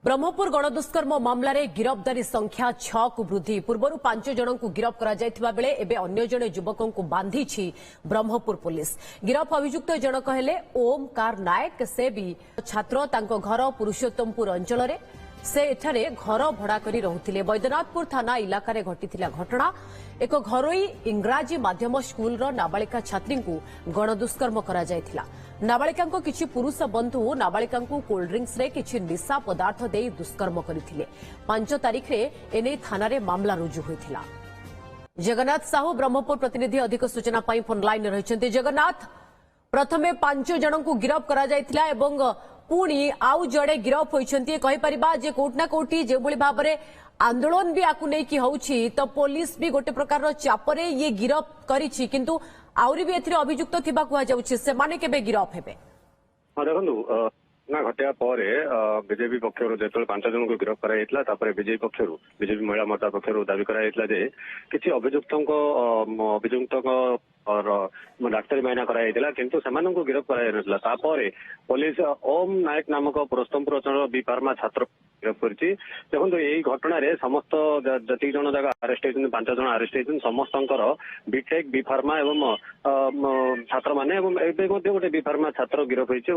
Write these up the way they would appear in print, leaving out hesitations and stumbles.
ब्रह्मपुर गणदुष्कर्म मामलें गिरफ्तारी संख्या 6 को वृद्धि पूर्व 5 जन को गिरफ्त बेले एवं अन्य जड़े युवकों को बांधी ब्रह्मपुर पुलिस। गिरफ अभियुक्त जनक हेले ओमकार नायक। से भी छात्र तांको घर पुरुषोत्तमपुर अंचल से एठारे घर भड़ा करी रहुथिले। बैद्यनाथपुर थाना इलाकारे घटिथिला घटना। एक घरोई इंग्राजी माध्यम स्कूल नाबालिका छात्री को गणदुष्कर्म करा जायथिला। नाबालिका किछि पुरुष बंधु नाबालिका कोल्ड ड्रिंक्स रे किछि निशा पदार्थ दे दुष्कर्म करथिले। 5 तारीख रे एने थाना रे मामला रुजु होइथिला। जगन्नाथ साहू ब्रह्मपुर प्रतिनिधि अधिक सूचना पाई फोन लाइन रहिसेंती। जगन्नाथ, प्रथमे 5 जन को गिरफ करा जायथिला एवं पुणी आउ जड़े गिरफ होइछंती। कहि परिबा जे कोटना कोटी जे भली भाव रे आंदोलन भी आकु नै कि होउछि तो पुलिस भी गोटे प्रकार रो चापरे ये गिरफ करिछि, किंतु आउरी भी एथिरे अभियुक्त थिबा कुहा जाउछि। से माने केबे गिरफ हेबे? हां देखंतु ना घटिया पर बीजेपी पक्षर जो 5 जन को गिरफ्त कर बीजेपी पक्षर बीजेपी महिला मोर्चा पक्षर दावी कर किसी अभियुक्त डाक्तरी मायना कराइला किंतु से गिरफ्त कर पुलिस ओम नायक नामक पुरुषोत्तमपुर अंचल बी फार्मा छात्र गिरफ्त कर देखो यही घटना समस्त जी जन जगह अरेस्ट होती 5 जन अरेस्ट होती समस्त बीटेक बी फार्मा एवं छात्र मैंने गोटे बी फार्मा छात्र गिरफ्त होती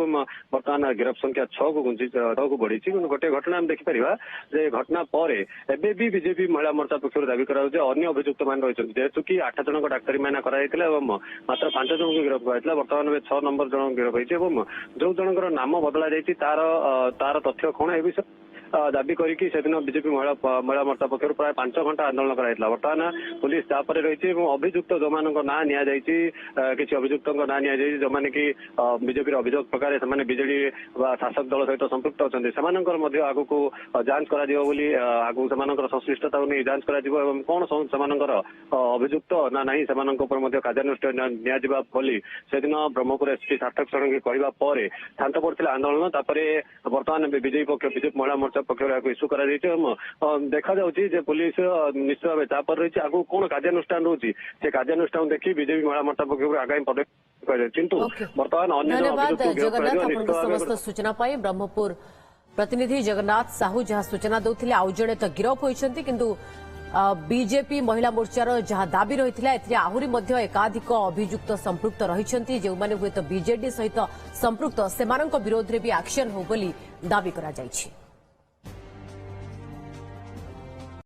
बर्तमान गिरफ्त संख्या 6 को बढ़ी। गोटे घटना हम देखिपर जे घटना पर एबे भी बीजेपी महिला मोर्चा पक्ष दावी कर अन्य अभियुक्त मान रही जेहेतु कि 8 जन डाक्तरी मायना कराइला मात्र 5 जन को गिरफ्त कराइला। बर्तमान 6 नंबर जन गिरफ्त होती जो जनकर नाम बदला जाती तार तथ्य कौन ए विषय दाबी करके बीजेपी महिला मोर्चा पक्ष प्राय 5 घंटा आंदोलन कराइला। बर्तमान पुलिस तापर रही अभियुक्त जो मान ना किसी अभियुक्त ना जो मैंने कि बीजेपी अभियोग प्रकार से बीजेडी शासक दल सहित संपृक्त अच्छे आगु को जांच कर संश्लिष्टता नहीं जांच कर कौन से अभियुक्त ना नहीं से कार्यानुष्ठान से दिन ब्रह्मपुर एसपी सार्थक षडंगी कहवा शांत पड़ता आंदोलन। बर्तमान बीजेपी पक्ष बीजेपी महिला मोर्चा पक्ष इस्यू कर देखा जाऊँगी पुलिस निश्चित भाव चापर रही आगु कौन कार्यानुष्ठान रोचे से कार्यानुष्ठान देखी बीजेपी महिला मोर्चा पक्ष आगामी पदक्षेप किंतु बर्तमान समस्त सूचना पाई ब्रह्मपुर प्रतिनिधि जगन्नाथ साहू जहाँ सूचना दौले आउ जड़े तो गिरफ होती किंतु बीजेपी महिला मोर्चार जहाँ दाबी रही आहरी एकाधिक अभियुक्त संपृक्त रही जो मैंने हुए तो बीजेडी सहित संपृक्त से विरोध में भी एक्शन हो बोली दाबी करा जायछि।